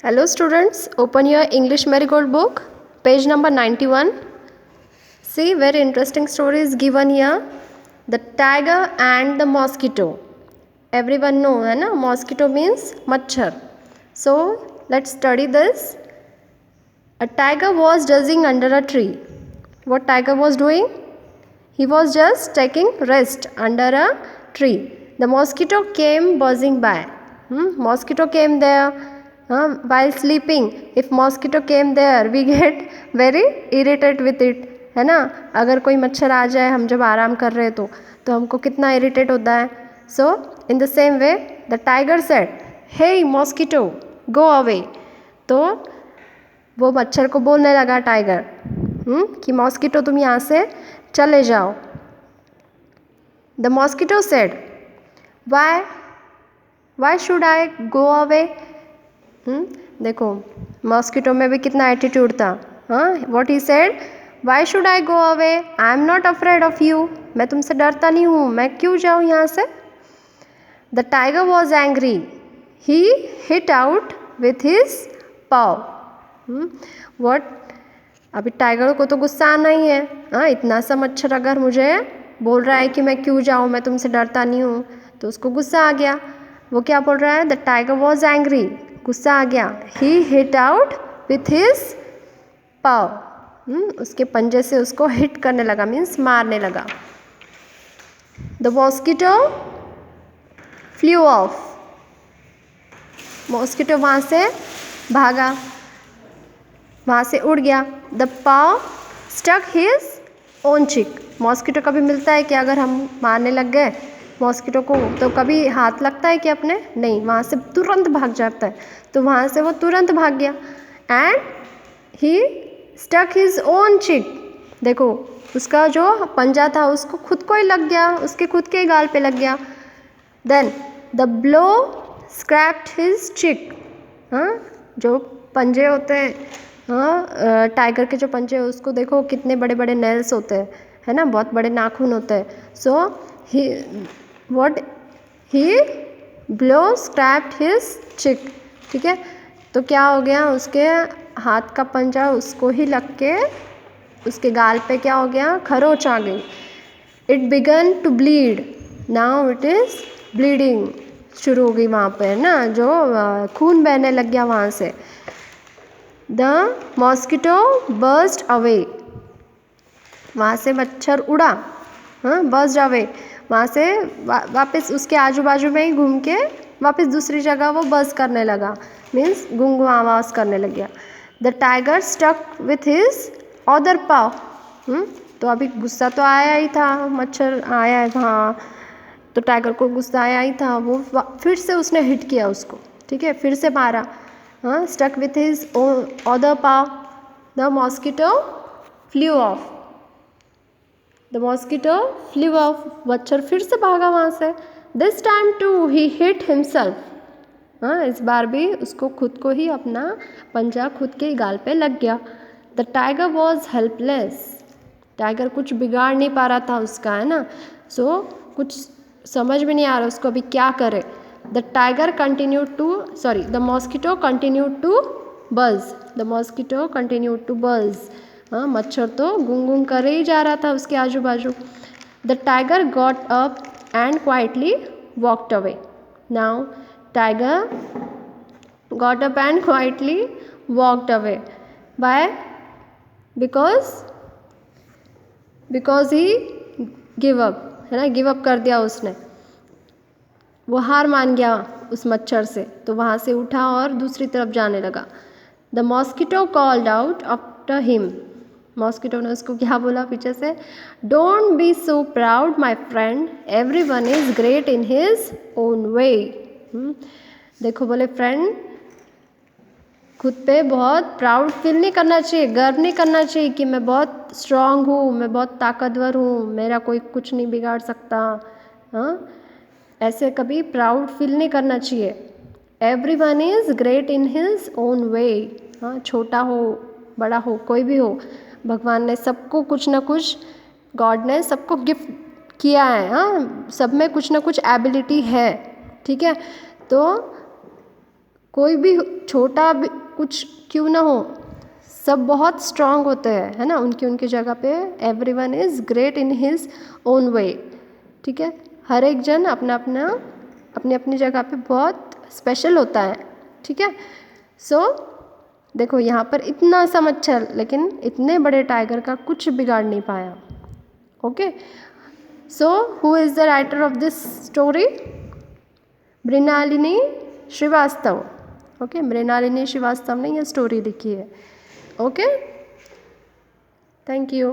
Hello students, open your English Marigold book, page number 91. See, very interesting story is given here. The tiger and the mosquito. Everyone know, है ना? Mosquito means मच्छर. So, let's study this. A tiger was dozing under a tree. What tiger was doing? He was just taking rest under a tree. The mosquito came buzzing by. Mosquito came there while sleeping. If mosquito came there, we get very irritated with it. है ना? अगर कोई मच्छर आ जाए हम जब आराम कर रहे तो हमको कितना इरिटेट होता है. So in the same way, the tiger said, "Hey mosquito, go away." तो वो मच्छर को बोलने लगा टाइगर कि मॉस्किटो तुम यहाँ से चले जाओ. The mosquito said, why should I go away. देखो मॉस्किटो में भी कितना एटीट्यूड था. What he said, why should I go away, I am not afraid of you. मैं तुमसे डरता नहीं हूँ, मैं क्यों जाऊँ यहाँ से. The tiger was angry. He hit out with his pav. What, अभी टाइगर को तो गुस्सा आना ही है. इतना सा मच्छर अगर मुझे बोल रहा है कि मैं क्यों जाऊँ, मैं तुमसे डरता नहीं हूँ, तो उसको गुस्सा आ गया. वो क्या बोल रहा है, द टाइगर वॉज एंग्री, गुस्सा आ गया. ही हिट आउट विथ हिज पाव. उसके पंजे से उसको हिट करने लगा, मीन्स मारने लगा. The mosquito flew off. Mosquito वहाँ से भागा, वहाँ से उड़ गया. The paw stuck his own cheek. Mosquito कभी मिलता है कि अगर हम मारने लग गए मॉस्किटो को तो कभी हाथ लगता है कि अपने, नहीं, वहाँ से तुरंत भाग जाता है. तो वहाँ से वो तुरंत भाग गया. And he stuck his own cheek. देखो उसका जो पंजा था उसको खुद को ही लग गया, उसके खुद के ही गाल पे लग गया. Then the blow scraped his cheek. जो पंजे होते हैं टाइगर के, जो पंजे उसको देखो कितने बड़े बड़े नेल्स होते हैं, है ना, बहुत बड़े नाखून होते हैं. सो ही ब्लो स्क्रैप्ड हिज चिक. ठीक है, तो क्या हो गया, उसके हाथ का पंजा उसको ही लग के उसके गाल पे क्या हो गया, खरोच आ गई. It began to bleed. Now it is bleeding. शुरू हो गई वहाँ पे, है ना, जो खून बहने लग गया वहाँ से. The mosquito burst away. वहाँ से मच्छर उड़ा, बर्स्ट अवे. वहाँ से वापस उसके आजू बाजू में ही घूम के वापस दूसरी जगह वो बर्स्ट करने लगा, मीन्स गुंगू आवाज़ करने लग गया. The tiger stuck with his other paw. तो अभी गुस्सा तो आया ही था, मच्छर आया है वहाँ, तो टाइगर को गुस्सा आया ही था. वो फिर से उसने हिट किया उसको, ठीक है, फिर से मारा. Stuck with his other paw. The mosquito flew off. The mosquito flew off. मच्छर फिर से भागा वहाँ से. This time too he hit himself. इस बार भी उसको खुद को ही अपना पंजा खुद के ही गाल पे लग गया. The tiger was helpless. Tiger कुछ बिगाड़ नहीं पा रहा था उसका, है ना. सो कुछ समझ में नहीं आ रहा उसको अभी क्या करे. The tiger continued to, sorry, the mosquito continued to buzz. The mosquito continued to buzz. मच्छर तो गुंग कर ही जा रहा था उसके आजू बाजू. The tiger got up and quietly walked away. Now tiger got up and quietly walked away. By because he give up, है ना, गिव अप कर दिया उसने. वो हार मान गया उस मच्छर से, तो वहाँ से उठा और दूसरी तरफ जाने लगा. The mosquito called out after him. Mosquito ने उसको क्या बोला पीछे से, don't be so proud my friend, every one is great in his own way. देखो बोले फ्रेंड, खुद पे बहुत प्राउड फील नहीं करना चाहिए, गर्व नहीं करना चाहिए कि मैं बहुत स्ट्रांग हूँ, मैं बहुत ताकतवर हूँ, मेरा कोई कुछ नहीं बिगाड़ सकता. ऐसे कभी प्राउड फील नहीं करना चाहिए. Every one is great in his own way. छोटा हो बड़ा हो कोई भी हो, भगवान ने सबको कुछ ना कुछ, गॉड ने सबको गिफ्ट किया है. सब में कुछ ना कुछ एबिलिटी है, ठीक है. तो कोई भी छोटा भी कुछ क्यों ना हो, सब बहुत स्ट्रांग होते हैं, है ना, उनकी उनकी जगह पे। Everyone is great in his own way, ठीक है। हर एक जन अपना अपना अपनी अपनी जगह पे बहुत स्पेशल होता है, ठीक है। सो देखो यहाँ पर इतना सा मच्छर, लेकिन इतने बड़े टाइगर का कुछ बिगाड़ नहीं पाया। Okay, so who is the writer of this story? Mrinalini Srivastava. Okay, Mrinalini Srivastava ने ये स्टोरी लिखी है। Okay, thank you.